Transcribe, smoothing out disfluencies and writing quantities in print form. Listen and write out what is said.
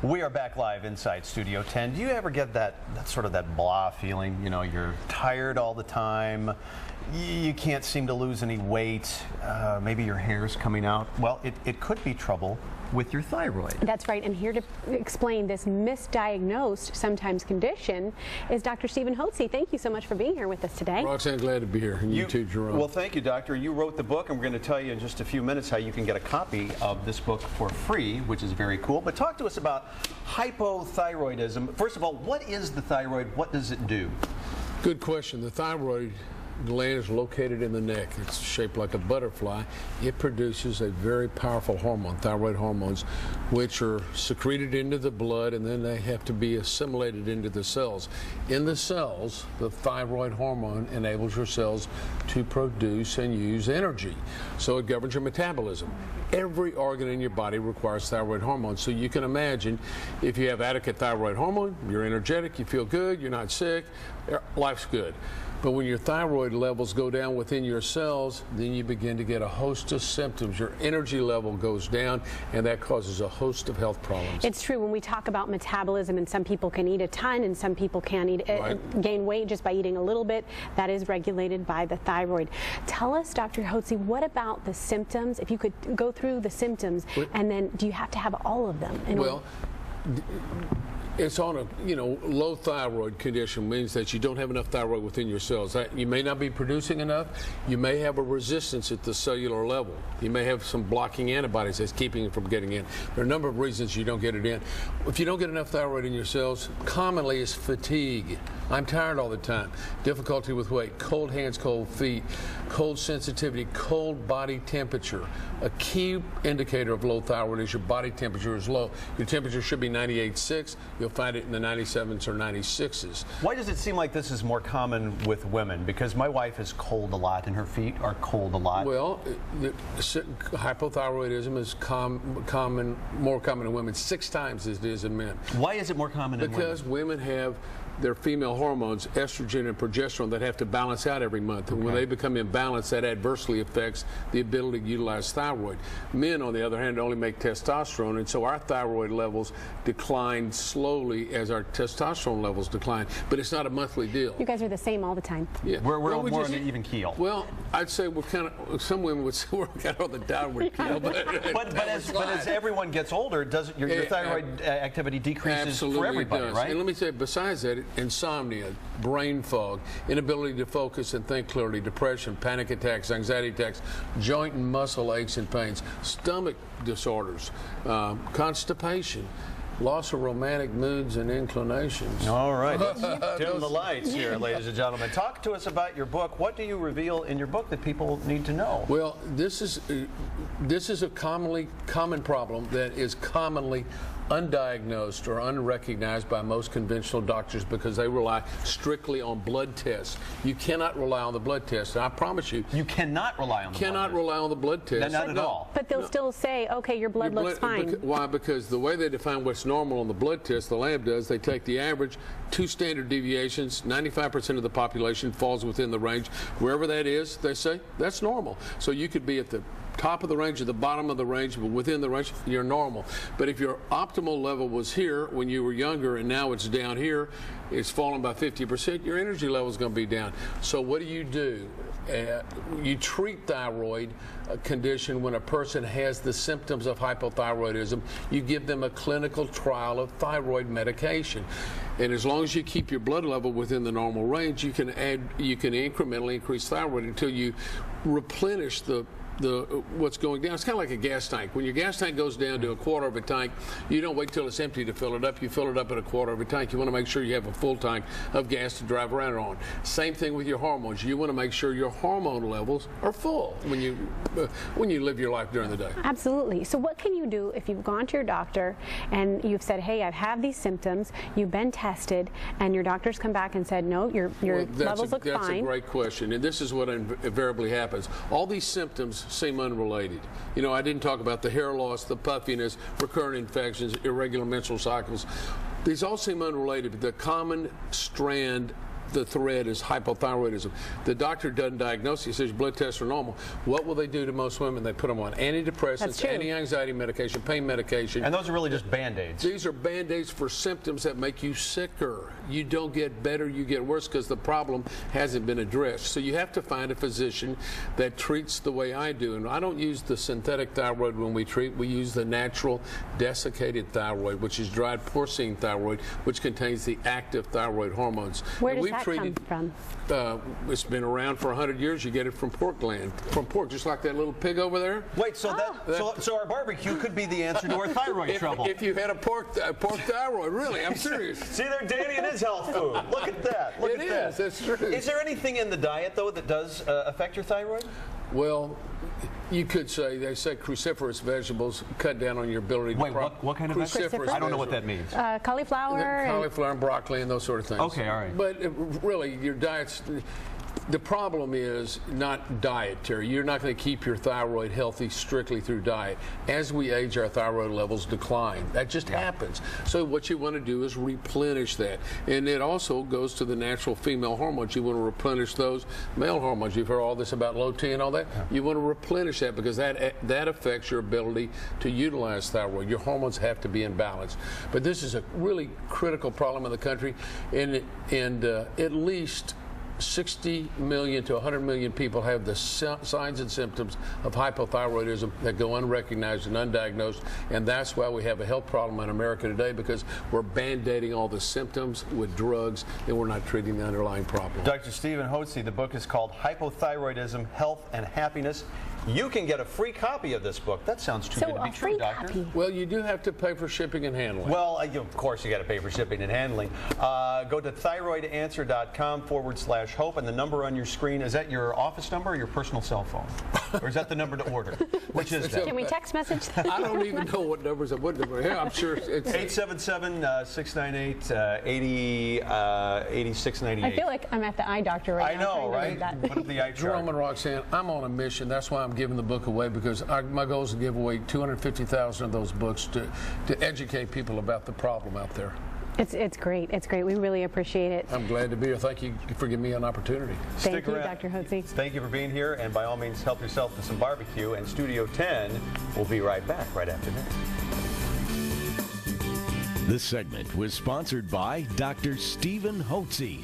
We are back live inside Studio 10. Do you ever get that sort of that blah feeling? You know, you're tired all the time. You can't seem to lose any weight. Maybe your hair's coming out. Well, it could be trouble with your thyroid. That's right, and here to explain this misdiagnosed, sometimes, condition is Dr. Stephen Hotze. Thank you so much for being here with us today. Roxanne, glad to be here, and you too, Jerome. Well, thank you, Doctor. You wrote the book, and we're going to tell you in just a few minutes how you can get a copy of this book for free, which is very cool. But talk to us about hypothyroidism. First of all, what is the thyroid? What does it do? Good question. The thyroid gland is located in the neck. It's shaped like a butterfly. It produces a very powerful hormone, thyroid hormones, which are secreted into the blood, and then they have to be assimilated into the cells. In the cells, the thyroid hormone enables your cells to produce and use energy. So it governs your metabolism. Every organ in your body requires thyroid hormones. So you can imagine if you have adequate thyroid hormone, you're energetic, you feel good, you're not sick, life's good. But when your thyroid levels go down within your cells, then you begin to get a host of symptoms. Your energy level goes down, and that causes a host of health problems. It's true when we talk about metabolism, and some people can eat a ton, and some people can't eat, gain weight just by eating a little bit. That is regulated by the thyroid. Tell us, Dr. Hotze, what about the symptoms? If you could go through the symptoms, and then do you have to have all of them? It's on a low thyroid condition means that you don't have enough thyroid within your cells. You may not be producing enough. You may have a resistance at the cellular level. You may have some blocking antibodies that's keeping it from getting in. There are a number of reasons you don't get it in. If you don't get enough thyroid in your cells, commonly is fatigue. I'm tired all the time. Difficulty with weight, cold hands, cold feet, cold sensitivity, cold body temperature. A key indicator of low thyroid is your body temperature is low. Your temperature should be 98.6. You'll find it in the 97s or 96s. Why does it seem like this is more common with women? Because my wife is cold a lot and her feet are cold a lot. Well, hypothyroidism is more common in women 6 times as it is in men. Why is it more common in women? Because women have their female hormones, estrogen and progesterone, that have to balance out every month. And when they become imbalanced, that adversely affects the ability to utilize thyroid. Men, on the other hand, only make testosterone, and so our thyroid levels decline slowly as our testosterone levels decline. But it's not a monthly deal. You guys are the same all the time. Yeah. We're more on an even keel. Well, I'd say we're kind of, some women would say we're kind of on the downward keel. But as everyone gets older, your thyroid activity decreases for everybody, right? And let me say, besides that, insomnia, brain fog, inability to focus and think clearly, depression, panic attacks, anxiety attacks, joint and muscle aches and pains, stomach disorders, constipation, loss of romantic moods and inclinations. All right, let's dim the lights here, ladies and gentlemen. Talk to us about your book. What do you reveal in your book that people need to know? Well, this is a common problem that is commonly undiagnosed or unrecognized by most conventional doctors because they rely strictly on blood tests. You cannot rely on the blood test. And I promise you, you cannot rely on the blood test. Rely on the blood test. Not at all. But they'll still say, okay, your blood looks fine. Why? Because the way they define what's normal on the blood test, the lab does, they take the average, 2 standard deviations, 95% of the population falls within the range. Wherever that is, they say, that's normal. So you could be at the top of the range or the bottom of the range, but within the range, you're normal. But if your optimal level was here when you were younger and now it's down here, it's fallen by 50%, your energy level is going to be down. So what do? You treat thyroid condition when a person has the symptoms of hypothyroidism. You give them a clinical trial of thyroid medication. And as long as you keep your blood level within the normal range, you can incrementally increase thyroid until you replenish what's going down. It's kind of like a gas tank. When your gas tank goes down to a quarter of a tank, you don't wait till it's empty to fill it up. You fill it up at a quarter of a tank. You want to make sure you have a full tank of gas to drive around on. Same thing with your hormones. You want to make sure your hormone levels are full when you live your life during the day. Absolutely. So what can you do if you've gone to your doctor and you've said, hey, I have these symptoms, you've been tested, and your doctor's come back and said, no, your levels look fine? That's a great question, and this is what invariably happens. All these symptoms seem unrelated. I didn't talk about the hair loss, the puffiness, recurrent infections, irregular menstrual cycles. These all seem unrelated, but the common strand the thread is hypothyroidism. The doctor doesn't diagnose it. He says your blood tests are normal. What will they do to most women? They put them on antidepressants, anti-anxiety medication, pain medication. And those are really just Band-Aids. These are Band-Aids for symptoms that make you sicker. You don't get better, you get worse because the problem hasn't been addressed. So you have to find a physician that treats the way I do. And I don't use the synthetic thyroid when we treat. We use the natural desiccated thyroid, which is dried porcine thyroid, which contains the active thyroid hormones. Where does that come from? It's been around for 100 years. You get it from pork gland, from pork, just like that little pig over there. Wait, so so our barbecue could be the answer to our thyroid trouble. If you had a pork thyroid, really, I'm serious. See there, Danny, it is health food. Look at that. Look at that. That's true. Is there anything in the diet, though, that does affect your thyroid? Well, you could say, they say cruciferous vegetables cut down on your ability to... Wait, what kind of vegetables? I don't know what that means. Cauliflower. Cauliflower and broccoli and those sort of things. Okay, all right. But really, your diet's... The problem is not dietary. You're not going to keep your thyroid healthy strictly through diet. As we age, our thyroid levels decline. That just happens. So what you want to do is replenish that. And it also goes to the natural female hormones. You want to replenish those male hormones. You've heard all this about low T and all that. You want to replenish that because that affects your ability to utilize thyroid. Your hormones have to be in balance. But this is a really critical problem in the country. And at least 60 million to 100 million people have the signs and symptoms of hypothyroidism that go unrecognized and undiagnosed, and that's why we have a health problem in America today, because we're band-aiding all the symptoms with drugs and we're not treating the underlying problem. Dr. Stephen Hotze, the book is called Hypothyroidism, Health and Happiness. You can get a free copy of this book. That sounds too good to be true, Doctor. Copy. Well, you do have to pay for shipping and handling. Well, of course you got to pay for shipping and handling. Go to thyroidanswer.com/hope, and the number on your screen, is that your office number or your personal cell phone? Or is that the number to order? Which is that? Can we text message that? I don't even know what numbers I would number. Yeah, I'm sure it's 877-698-8698. I feel like I'm at the eye doctor right now. I know, right? Put up the eye chart. Jerome and Roxanne, I'm on a mission. That's why I'm giving the book away, because my goal is to give away 250,000 of those books to educate people about the problem out there. It's great. It's great. We really appreciate it. I'm glad to be here. Thank you for giving me an opportunity. Thank you, Dr. Hotze. Thank you for being here, and by all means, help yourself to some barbecue. And Studio 10 will be right back right after this. This segment was sponsored by Dr. Stephen Hotze.